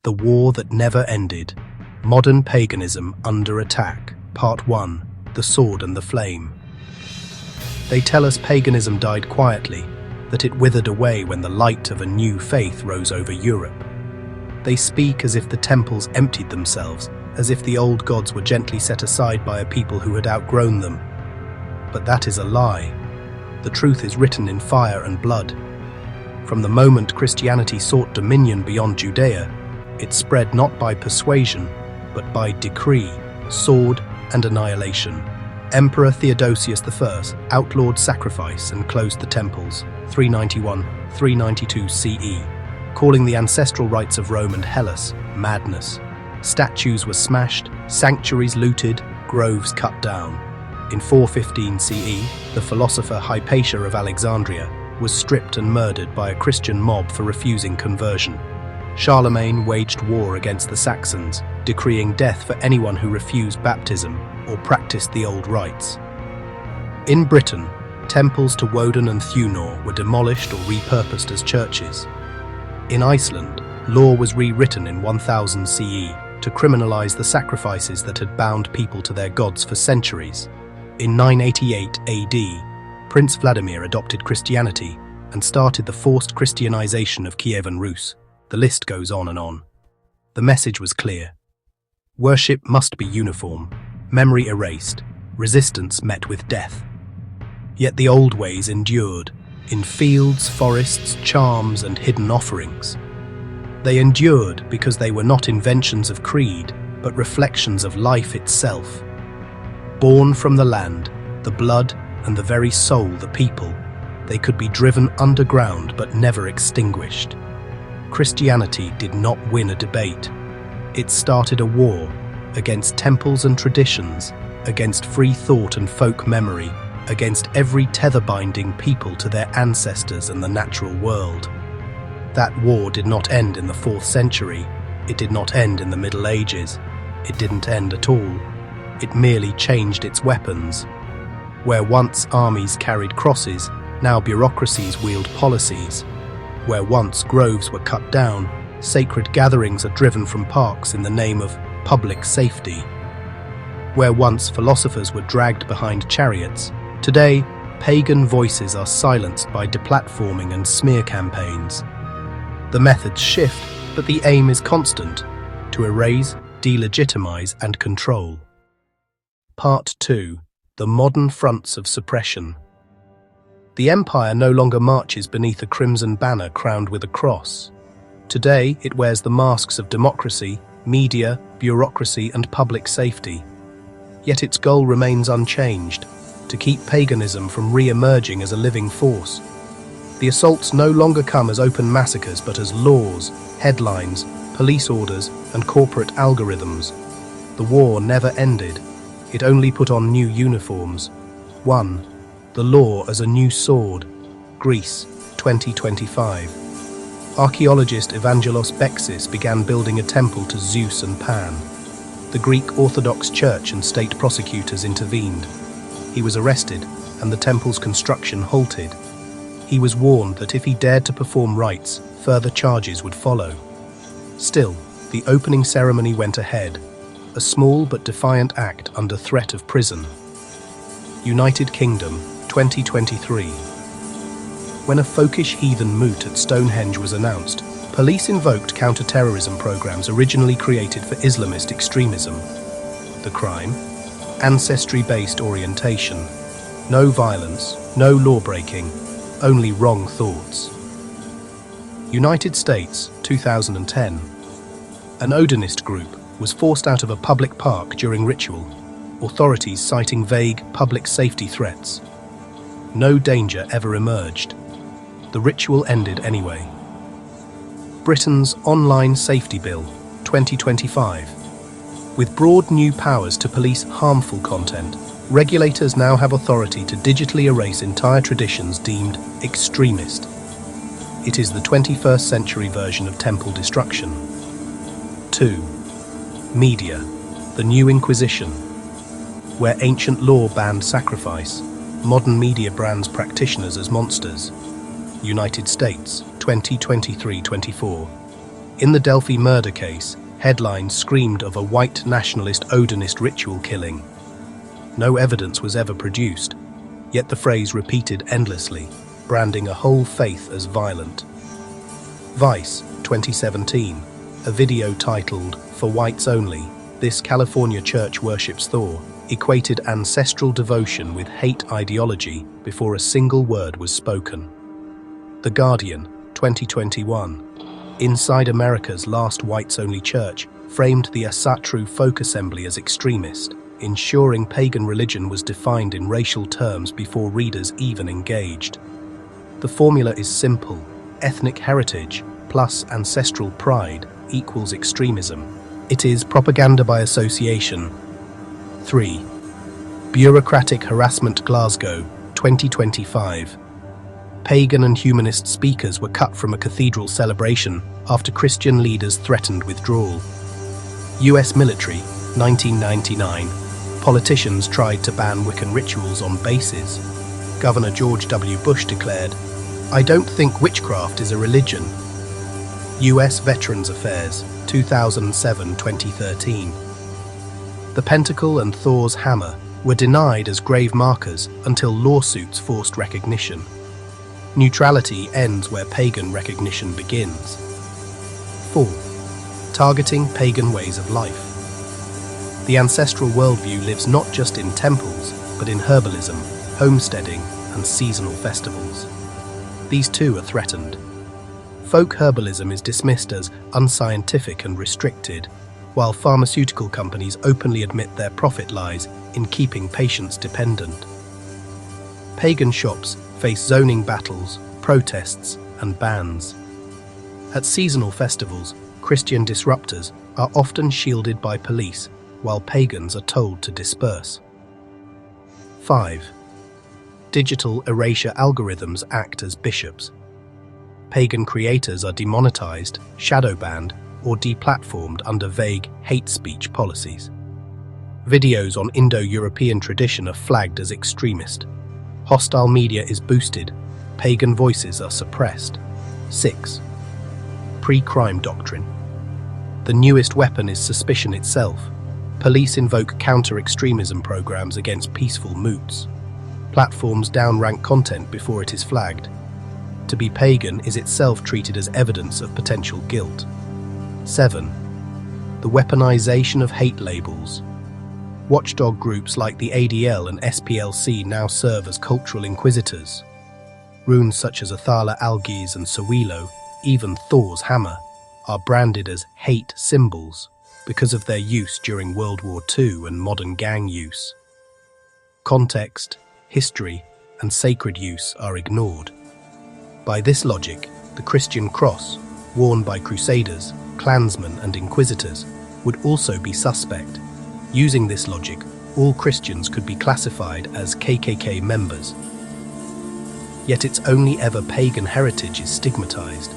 The War That Never Ended. Modern Paganism Under Attack. Part 1. The Sword and the Flame. They tell us paganism died quietly, that it withered away when the light of a new faith rose over Europe. They speak as if the temples emptied themselves, as if the old gods were gently set aside by a people who had outgrown them. But that is a lie. The truth is written in fire and blood. From the moment Christianity sought dominion beyond Judea, it spread not by persuasion, but by decree, sword, and annihilation. Emperor Theodosius I outlawed sacrifice and closed the temples, 391-392 CE, calling the ancestral rites of Rome and Hellas madness. Statues were smashed, sanctuaries looted, groves cut down. In 415 CE, the philosopher Hypatia of Alexandria was stripped and murdered by a Christian mob for refusing conversion. Charlemagne waged war against the Saxons, decreeing death for anyone who refused baptism or practiced the old rites. In Britain, temples to Woden and Thunor were demolished or repurposed as churches. In Iceland, law was rewritten in 1000 CE to criminalize the sacrifices that had bound people to their gods for centuries. In 988 AD, Prince Vladimir adopted Christianity and started the forced Christianization of Kievan Rus. The list goes on and on. The message was clear. Worship must be uniform, memory erased, resistance met with death. Yet the old ways endured, in fields, forests, charms, and hidden offerings. They endured because they were not inventions of creed, but reflections of life itself. Born from the land, the blood, and the very soul, the people, they could be driven underground but never extinguished. Christianity did not win a debate. It started a war against temples and traditions, against free thought and folk memory, against every tether binding people to their ancestors and the natural world. That war did not end in the 4th century. It did not end in the Middle Ages. It didn't end at all. It merely changed its weapons. Where once armies carried crosses, now bureaucracies wield policies. Where once groves were cut down, sacred gatherings are driven from parks in the name of public safety. Where once philosophers were dragged behind chariots, today pagan voices are silenced by deplatforming and smear campaigns. The methods shift, but the aim is constant: to erase, delegitimize, and control. Part 2. The Modern Fronts of Suppression. The empire no longer marches beneath a crimson banner crowned with a cross. Today, it wears the masks of democracy, media, bureaucracy, and public safety. Yet its goal remains unchanged: to keep paganism from re-emerging as a living force. The assaults no longer come as open massacres, but as laws, headlines, police orders, and corporate algorithms. The war never ended. It only put on new uniforms. 1. The law as a new sword. Greece, 2025. Archaeologist Evangelos Bexis began building a temple to Zeus and Pan. The Greek Orthodox Church and state prosecutors intervened. He was arrested, and the temple's construction halted. He was warned that if he dared to perform rites, further charges would follow. Still, the opening ceremony went ahead, a small but defiant act under threat of prison. United Kingdom, 2023. When a folkish heathen moot at Stonehenge was announced, police invoked counter-terrorism programs originally created for Islamist extremism. The crime? Ancestry-based orientation. No violence, no law-breaking, only wrong thoughts. United States, 2010. An Odinist group was forced out of a public park during ritual, authorities citing vague public safety threats. No danger ever emerged. The ritual ended anyway. Britain's Online Safety Bill, 2025. With broad new powers to police harmful content, regulators now have authority to digitally erase entire traditions deemed extremist. It is the 21st century version of temple destruction. 2. Media, the new Inquisition. Where ancient law banned sacrifice, modern media brands practitioners as monsters. United States, 2023-24. In the Delphi murder case, headlines screamed of a white nationalist Odinist ritual killing. No evidence was ever produced, yet the phrase repeated endlessly, branding a whole faith as violent. Vice, 2017, a video titled "For Whites Only, This California Church Worships Thor," equated ancestral devotion with hate ideology before a single word was spoken. The Guardian, 2021, Inside America's Last Whites-Only Church, framed the Asatru Folk Assembly as extremist, ensuring pagan religion was defined in racial terms before readers even engaged. The formula is simple: ethnic heritage plus ancestral pride equals extremism. It is propaganda by association. 3. Bureaucratic Harassment Glasgow, 2025. Pagan and humanist speakers were cut from a cathedral celebration after Christian leaders threatened withdrawal. US military, 1999. Politicians tried to ban Wiccan rituals on bases. Governor George W. Bush declared, "I don't think witchcraft is a religion." US Veterans Affairs, 2007-2013. The pentacle and Thor's hammer were denied as grave markers until lawsuits forced recognition. Neutrality ends where pagan recognition begins. 4. Targeting pagan ways of life. The ancestral worldview lives not just in temples, but in herbalism, homesteading, and seasonal festivals. These too are threatened. Folk herbalism is dismissed as unscientific and restricted, while pharmaceutical companies openly admit their profit lies in keeping patients dependent. Pagan shops face zoning battles, protests, and bans. At seasonal festivals, Christian disruptors are often shielded by police, while pagans are told to disperse. 5. Digital erasure algorithms act as bishops. Pagan creators are demonetized, shadow banned, or deplatformed under vague hate speech policies. Videos on Indo-European tradition are flagged as extremist. Hostile media is boosted. Pagan voices are suppressed. 6. Pre-crime doctrine. The newest weapon is suspicion itself. Police invoke counter-extremism programs against peaceful moots. Platforms downrank content before it is flagged. To be pagan is itself treated as evidence of potential guilt. 7. The weaponization of hate labels. Watchdog groups like the ADL and SPLC now serve as cultural inquisitors. Runes such as Athala Algiz and Sawilo, even Thor's hammer, are branded as hate symbols because of their use during World War II and modern gang use. Context, history, and sacred use are ignored. By this logic, the Christian cross, worn by crusaders, clansmen, and inquisitors, would also be suspect. Using this logic, all Christians could be classified as KKK members. Yet it's only ever pagan heritage is stigmatized.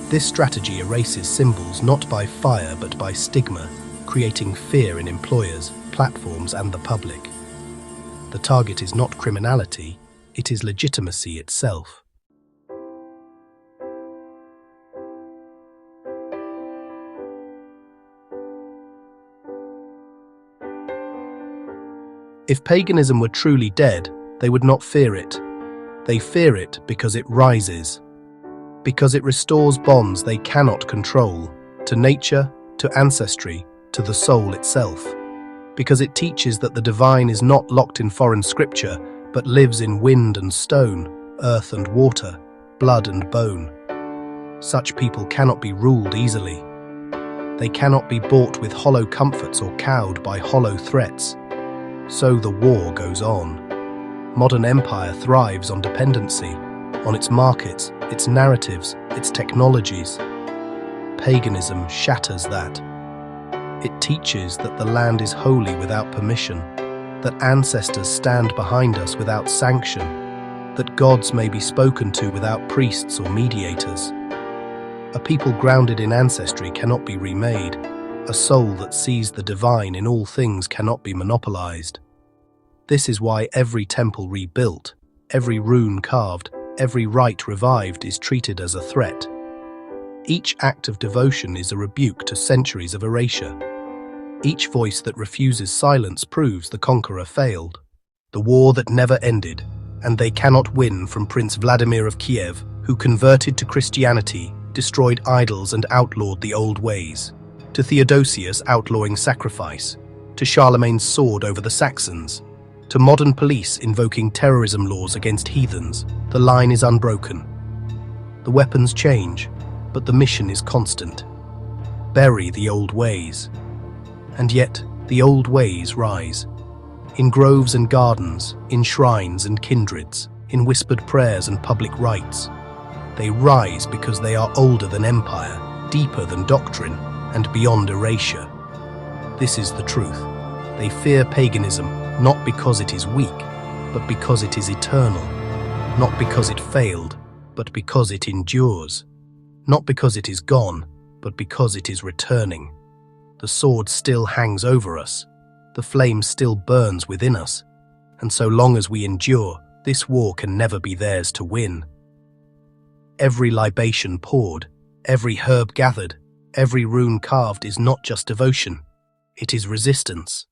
This strategy erases symbols not by fire but by stigma, creating fear in employers, platforms, and the public. The target is not criminality, it is legitimacy itself. If paganism were truly dead, they would not fear it. They fear it because it rises. Because it restores bonds they cannot control, to nature, to ancestry, to the soul itself. Because it teaches that the divine is not locked in foreign scripture, but lives in wind and stone, earth and water, blood and bone. Such people cannot be ruled easily. They cannot be bought with hollow comforts or cowed by hollow threats. So the war goes on. Modern empire thrives on dependency, on its markets, its narratives, its technologies. Paganism shatters that. It teaches that the land is holy without permission, that ancestors stand behind us without sanction, that gods may be spoken to without priests or mediators. A people grounded in ancestry cannot be remade. A soul that sees the divine in all things cannot be monopolized. This is why every temple rebuilt, every rune carved, every rite revived is treated as a threat. Each act of devotion is a rebuke to centuries of erasure. Each voice that refuses silence proves the conqueror failed. The war that never ended, and they cannot win, from Prince Vladimir of Kiev, who converted to Christianity, destroyed idols and outlawed the old ways, to Theodosius outlawing sacrifice, to Charlemagne's sword over the Saxons, to modern police invoking terrorism laws against heathens. The line is unbroken. The weapons change, but the mission is constant. Bury the old ways. And yet, the old ways rise. In groves and gardens, in shrines and kindreds, in whispered prayers and public rites. They rise because they are older than empire, deeper than doctrine, and beyond erasure. This is the truth. They fear paganism not because it is weak, but because it is eternal. Not because it failed, but because it endures. Not because it is gone, but because it is returning. The sword still hangs over us. The flame still burns within us. And so long as we endure, this war can never be theirs to win. Every libation poured, every herb gathered, every rune carved is not just devotion. It is resistance.